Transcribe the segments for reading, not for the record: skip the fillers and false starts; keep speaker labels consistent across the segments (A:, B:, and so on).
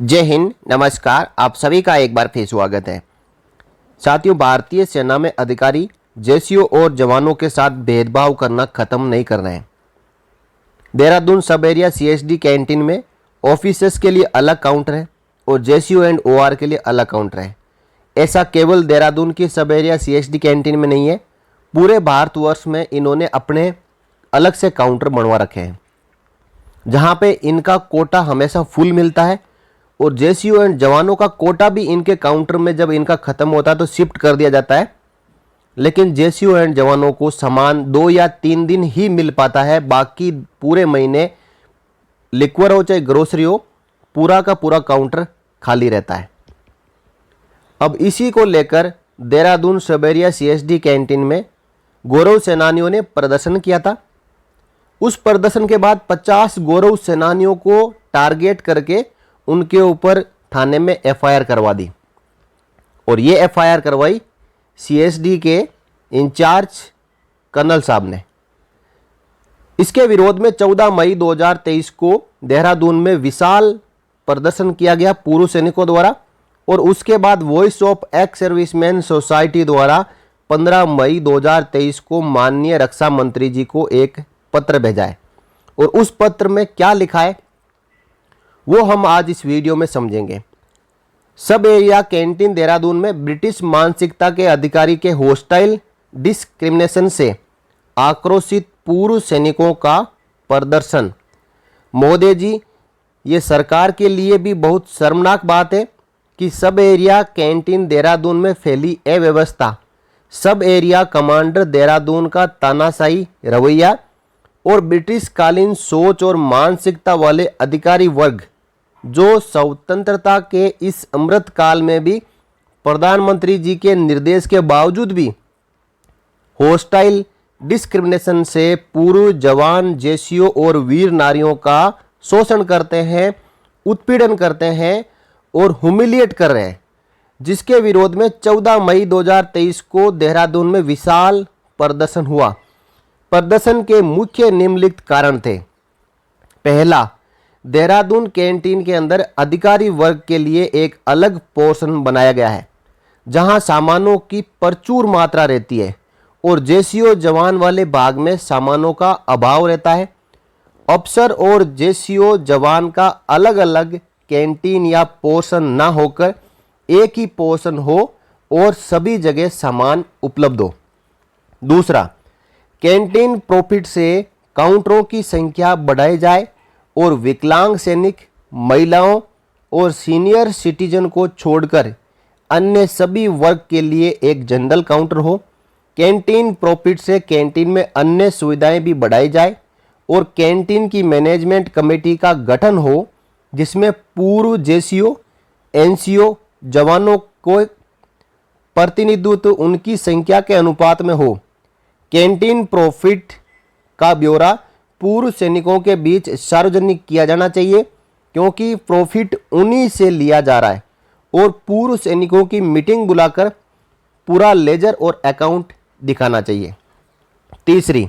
A: जय हिंद, नमस्कार। आप सभी का एक बार फिर स्वागत है। साथियों, भारतीय सेना में अधिकारी जेसीओ और जवानों के साथ भेदभाव करना खत्म नहीं कर रहे हैं। देहरादून सब एरिया सीएसडी कैंटीन में ऑफिसर्स के लिए अलग काउंटर है और जेसीओ एंड ओआर के लिए अलग काउंटर है। ऐसा केवल देहरादून की सब एरिया सीएसडी कैंटीन में नहीं है, पूरे भारतवर्ष में इन्होंने अपने अलग से काउंटर बनवा रखे हैं, जहां पे इनका कोटा हमेशा फुल मिलता है और जेसीओ एंड जवानों का कोटा भी इनके काउंटर में जब इनका खत्म होता है तो शिफ्ट कर दिया जाता है। लेकिन जेसीओ एंड जवानों को सामान 2 या 3 दिन ही मिल पाता है, बाकी पूरे महीने लिक्वर हो चाहे ग्रोसरी हो, पूरा का पूरा काउंटर खाली रहता है। अब इसी को लेकर देहरादून सब एरिया सीएसडी कैंटीन में गौरव सेनानियों ने प्रदर्शन किया था। उस प्रदर्शन के बाद 50 गौरव सेनानियों को टारगेट करके उनके ऊपर थाने में एफआईआर करवा दी और ये एफआईआर करवाई सीएसडी के इंचार्ज कर्नल साहब ने। इसके विरोध में 14 मई 2023 को देहरादून में विशाल प्रदर्शन किया गया पूर्व सैनिकों द्वारा और उसके बाद voice of ex serviceman society द्वारा 15 मई 2023 को माननीय रक्षा मंत्री जी को एक पत्र भेजा है और उस पत्र में क्या लिखा है वो हम आज इस वीडियो में समझेंगे। सब एरिया कैंटीन देहरादून में ब्रिटिश मानसिकता के अधिकारी के होस्टाइल डिस्क्रिमिनेशन से आक्रोशित पूर्व सैनिकों का प्रदर्शन। मोदी जी, ये सरकार के लिए भी बहुत शर्मनाक बात है कि सब एरिया कैंटीन देहरादून में फैली अव्यवस्था, सब एरिया कमांडर देहरादून का तानाशाही रवैया और ब्रिटिश कालीन सोच और मानसिकता वाले अधिकारी वर्ग जो स्वतंत्रता के इस अमृत काल में भी प्रधानमंत्री जी के निर्देश के बावजूद भी होस्टाइल डिस्क्रिमिनेशन से पूर्व जवान, जेसीओ और वीर नारियों का शोषण करते हैं, उत्पीड़न करते हैं और ह्यूमिलिएट कर रहे हैं, जिसके विरोध में 14 मई 2023 को देहरादून में विशाल प्रदर्शन हुआ। प्रदर्शन के मुख्य निम्नलिखित कारण थे। पहला, देहरादून कैंटीन के अंदर अधिकारी वर्ग के लिए एक अलग पोर्शन बनाया गया है जहां सामानों की प्रचुर मात्रा रहती है और जेसीओ जवान वाले भाग में सामानों का अभाव रहता है। अफसर और जेसीओ जवान का अलग अलग कैंटीन या पोर्शन ना होकर एक ही पोर्शन हो और सभी जगह सामान उपलब्ध हो। दूसरा, कैंटीन प्रॉफिट से काउंटरों की संख्या बढ़ाई जाए और विकलांग सैनिक, महिलाओं और सीनियर सिटीजन को छोड़कर अन्य सभी वर्ग के लिए एक जनरल काउंटर हो। कैंटीन प्रॉफिट से कैंटीन में अन्य सुविधाएं भी बढ़ाई जाए और कैंटीन की मैनेजमेंट कमेटी का गठन हो जिसमें पूर्व जेसीओ, एनसीओ जवानों को प्रतिनिधित्व उनकी संख्या के अनुपात में हो। कैंटीन प्रॉफिट का ब्यौरा पूर्व सैनिकों के बीच सार्वजनिक किया जाना चाहिए क्योंकि प्रॉफिट उन्हीं से लिया जा रहा है और पूर्व सैनिकों की मीटिंग बुलाकर पूरा लेजर और अकाउंट दिखाना चाहिए। तीसरी,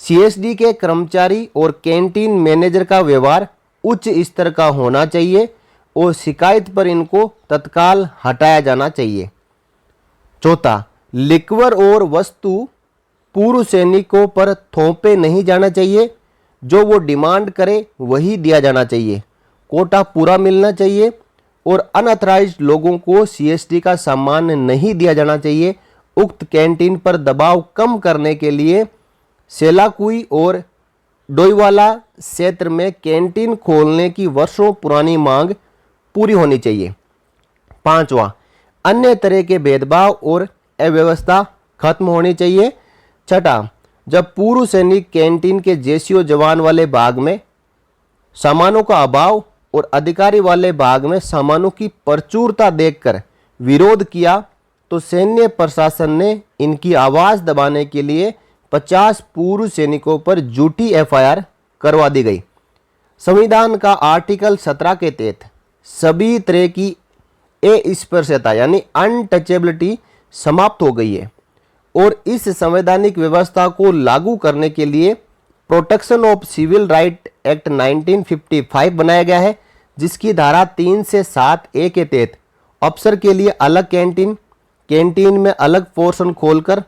A: सीएसडी के कर्मचारी और कैंटीन मैनेजर का व्यवहार उच्च स्तर का होना चाहिए और शिकायत पर इनको तत्काल हटाया जाना चाहिए। चौथा, लिक्वर और वस्तु पूर्व सैनिकों पर थोपे नहीं जाना चाहिए, जो वो डिमांड करे वही दिया जाना चाहिए। कोटा पूरा मिलना चाहिए और अनऑथराइज्ड लोगों को सीएसडी का सामान नहीं दिया जाना चाहिए। उक्त कैंटीन पर दबाव कम करने के लिए सेलाकुई और डोईवाला क्षेत्र में कैंटीन खोलने की वर्षों पुरानी मांग पूरी होनी चाहिए। पांचवा, अन्य तरह के भेदभाव और अव्यवस्था खत्म होनी चाहिए। छठा, जब पूर्व सैनिक कैंटीन के जेसीओ जवान वाले भाग में सामानों का अभाव और अधिकारी वाले भाग में सामानों की प्रचुरता देखकर विरोध किया तो सैन्य प्रशासन ने इनकी आवाज दबाने के लिए 50 पूर्व सैनिकों पर झूठी एफआईआर करवा दी गई। संविधान का आर्टिकल 17 के तहत सभी तरह की अस्पृश्यता यानी अनटचेबिलिटी समाप्त हो गई है और इस संवैधानिक व्यवस्था को लागू करने के लिए protection of civil right act 1955 बनाया गया है, जिसकी धारा 3 से 7A के तहत अफसर के लिए अलग कैंटीन में अलग पोर्शन खोलकर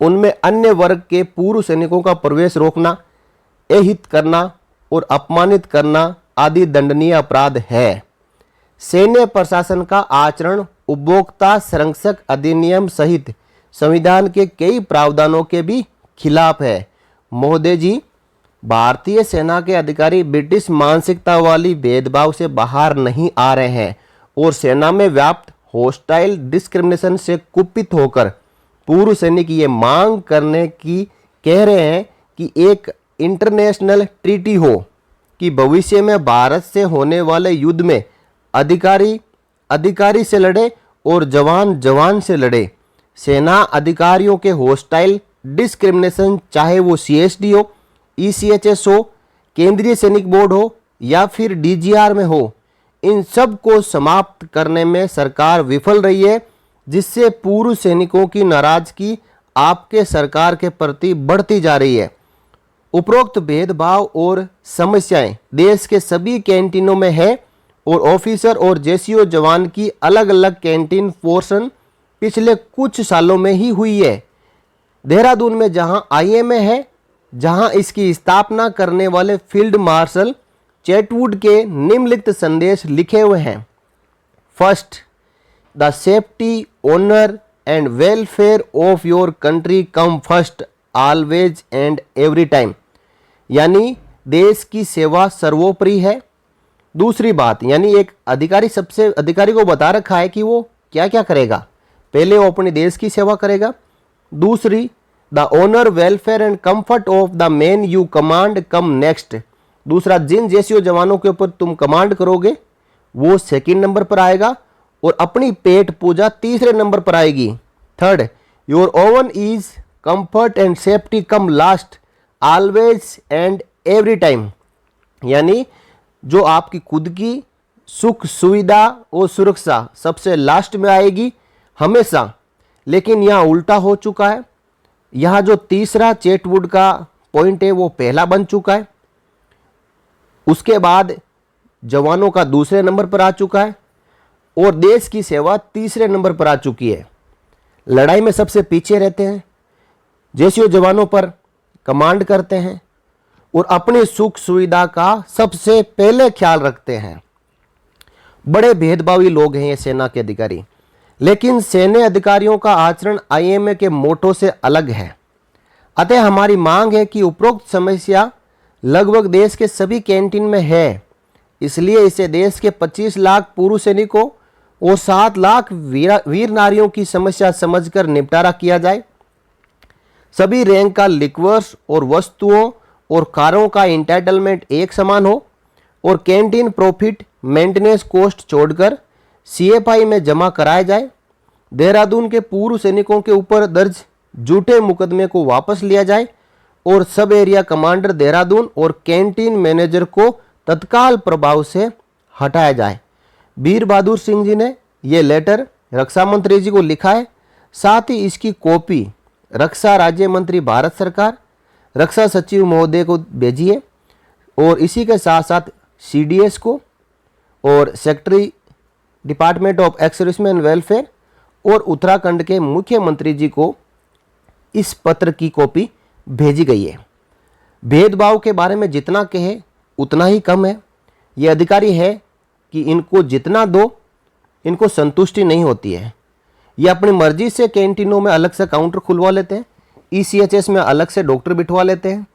A: उनमें अन्य वर्ग के पूर्व सैनिकों का प्रवेश रोकना, अहित करना और अपमानित करना आदि दंडनीय अपराध है। सैन्य प्रशासन का आचरण उपभोक्ता संरक्षक अधिनियम सहित संविधान के कई प्रावधानों के भी खिलाफ है। महोदय जी, भारतीय सेना के अधिकारी ब्रिटिश मानसिकता वाली भेदभाव से बाहर नहीं आ रहे हैं और सेना में व्याप्त हॉस्टाइल डिस्क्रिमिनेशन से कुपित होकर पूर्व सैनिक ये मांग करने की कह रहे हैं कि एक इंटरनेशनल ट्रीटी हो कि भविष्य में भारत से होने वाले युद्ध में अधिकारी से लड़े और जवान से लड़े। सेना अधिकारियों के हॉस्टाइल डिस्क्रिमिनेशन, चाहे वो CSD हो, ECHS हो, केंद्रीय सैनिक बोर्ड हो या फिर DGR में हो, इन सब को समाप्त करने में सरकार विफल रही है, जिससे पूर्व सैनिकों की नाराजगी आपके सरकार के प्रति बढ़ती जा रही है। उपरोक्त भेदभाव और समस्याएं देश के सभी कैंटीनों में है और ऑफिसर और JCO जवान की अलग अलग कैंटीन पोर्शन पिछले कुछ सालों में ही हुई है। देहरादून में जहां IMA है, जहां इसकी स्थापना करने वाले फील्ड मार्शल चैटवुड के निम्नलिखित संदेश लिखे हुए हैं। First, the safety, honour and welfare of your country come first always and every time, यानी देश की सेवा सर्वोपरि है। दूसरी बात, यानी एक अधिकारी को बता रखा है कि वो क्या क्या करेगा। पहले वो अपने देश की सेवा करेगा। दूसरी, the honour, welfare and comfort of the man you command come next. दूसरा, जिन JCO जवानों के ऊपर तुम कमांड करोगे वो सेकंड नंबर पर आएगा और अपनी पेट पूजा तीसरे नंबर पर आएगी। Third, your oven is comfort and safety come last always and every time, यानी जो आपकी खुद की सुख सुविधा और सुरक्षा सबसे लास्ट में आएगी हमेशा। लेकिन यहाँ उल्टा हो चुका है। यहाँ जो तीसरा चैटवुड का पॉइंट है वो पहला बन चुका है। उसके बाद जवानों का दूसरे नंबर पर आ चुका है और देश की सेवा तीसरे नंबर पर आ चुकी है। लड़ाई में सबसे पीछे रहते हैं, JCO जवानों पर कमांड करते हैं और अपनी सुख सुविधा का सबसे पहले ख्याल रखते हैं। बड़े भेदभावी लोग हैं ये सेना के अधिकारी। लेकिन सैन्य अधिकारियों का आचरण IMA के मोटो से अलग है। अतः हमारी मांग है कि उपरोक्त समस्या लगभग देश के सभी कैंटीन में है, इसलिए इसे देश के 25 लाख पूर्व सैनिकों और 7 लाख वीर नारियों की समस्या समझकर निपटारा किया जाए। सभी रैंक का लिक्वर्स और वस्तुओं और कारों का इंटाइटलमेंट एक समान हो और कैंटीन प्रॉफिट मेंटेनेंस कॉस्ट छोड़कर CFI में जमा कराया जाए। देहरादून के पूर्व सैनिकों के ऊपर दर्ज झूठे मुकदमे को वापस लिया जाए और सब एरिया कमांडर देहरादून और कैंटीन मैनेजर को तत्काल प्रभाव से हटाया जाए। वीर बहादुर सिंह जी ने ये लेटर रक्षा मंत्री जी को लिखा है। साथ ही इसकी कॉपी रक्षा राज्य मंत्री भारत सरकार, रक्षा सचिव महोदय को भेजिए और इसी के साथ साथ CDS को और secretary department of ex serviceman welfare और उत्तराखंड के मुख्यमंत्री जी को इस पत्र की कॉपी भेजी गई है। भेदभाव के बारे में जितना कहे उतना ही कम है। ये अधिकारी है कि इनको जितना दो इनको संतुष्टि नहीं होती है। ये अपनी मर्जी से कैंटीनों में अलग से काउंटर खुलवा लेते हैं, ECHS में अलग से डॉक्टर बिठवा लेते हैं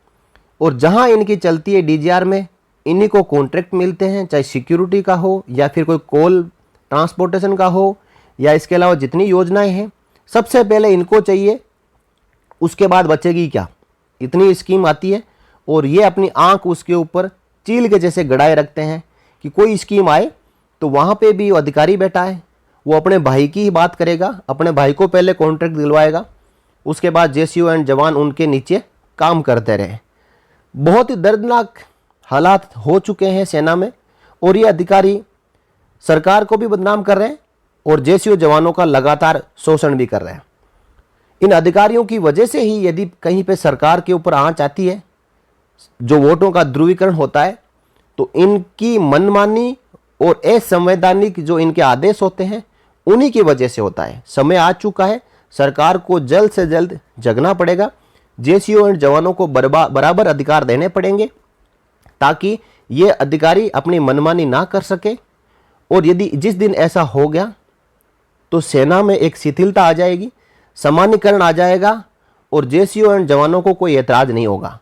A: और जहां इनकी चलती है DGR में इन्हीं को कॉन्ट्रैक्ट मिलते हैं, चाहे सिक्योरिटी का हो या फिर कोई कोल ट्रांसपोर्टेशन का हो या इसके अलावा जितनी योजनाएं हैं सबसे पहले इनको चाहिए, उसके बाद बचेगी क्या। इतनी स्कीम आती है और ये अपनी आंख उसके ऊपर चील के जैसे गड़ाए रखते हैं कि कोई स्कीम आए तो वहाँ पे भी अधिकारी बैठा है, वो अपने भाई की ही बात करेगा, अपने भाई को पहले कॉन्ट्रैक्ट दिलवाएगा, उसके बाद JCO एंड जवान उनके नीचे काम करते रहे। बहुत ही दर्दनाक हालात हो चुके हैं सेना में और ये अधिकारी सरकार को भी बदनाम कर रहे हैं और JCO जवानों का लगातार शोषण भी कर रहे हैं। इन अधिकारियों की वजह से ही यदि कहीं पे सरकार के ऊपर आंच आती है, जो वोटों का ध्रुवीकरण होता है, तो इनकी मनमानी और असंवैधानिक जो इनके आदेश होते हैं उन्हीं की वजह से होता है। समय आ चुका है, सरकार को जल्द से जल्द जगना पड़ेगा। जेसीओ एंड जवानों को बराबर अधिकार देने पड़ेंगे ताकि ये अधिकारी अपनी मनमानी ना कर सके। और यदि जिस दिन ऐसा हो गया तो सेना में एक शिथिलता आ जाएगी, सामान्यकरण आ जाएगा और जेसीओ एंड जवानों को कोई ऐतराज नहीं होगा।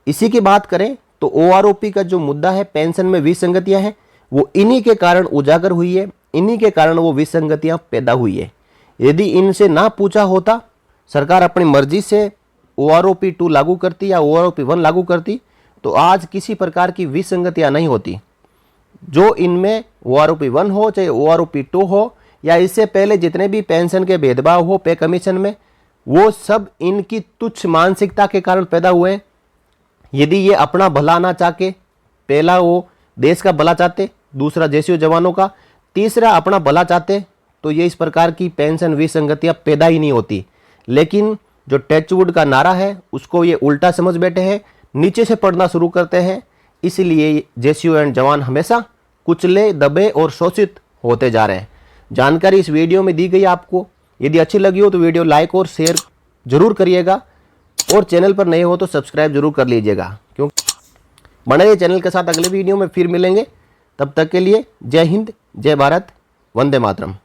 A: इसी की बात करें तो ओआरओपी का जो मुद्दा है, पेंशन में विसंगतियां हैं, वो इन्हीं के कारण उजागर हुई है, इन्हीं के कारण वो विसंगतियां पैदा हुई है। यदि इनसे ना पूछा होता, सरकार अपनी मर्जी से ओआरओपी 2 लागू करती या ओआरओपी 1 लागू करती, तो आज किसी प्रकार की विसंगतियां नहीं होती। जो इनमें ओआरओपी 1 हो चाहे ओआरओपी 2 हो या इससे पहले जितने भी पेंशन के भेदभाव हो पे कमीशन में, वो सब इनकी तुच्छ मानसिकता के कारण पैदा हुए हैं। यदि ये अपना भला ना चाहते, पहला वो देश का भला चाहते, दूसरा जेसीओ जवानों का, तीसरा अपना भला चाहते, तो ये इस प्रकार की पेंशन विसंगतियां पैदा ही नहीं होती। लेकिन जो टचवुड का नारा है उसको ये उल्टा समझ बैठे हैं, नीचे से पढ़ना शुरू करते हैं। इसलिए जेसीओ एंड जवान हमेशा कुचले, दबे और शोषित होते जा रहे हैं। जानकारी इस वीडियो में दी गई आपको। यदि अच्छी लगी हो तो वीडियो लाइक और शेयर जरूर करिएगा और चैनल पर नए हो तो सब्सक्राइब जरूर कर लीजिएगा, क्योंकि बने रहिए चैनल के साथ। अगले वीडियो में फिर मिलेंगे, तब तक के लिए जय हिंद, जय भारत, वंदे मातरम।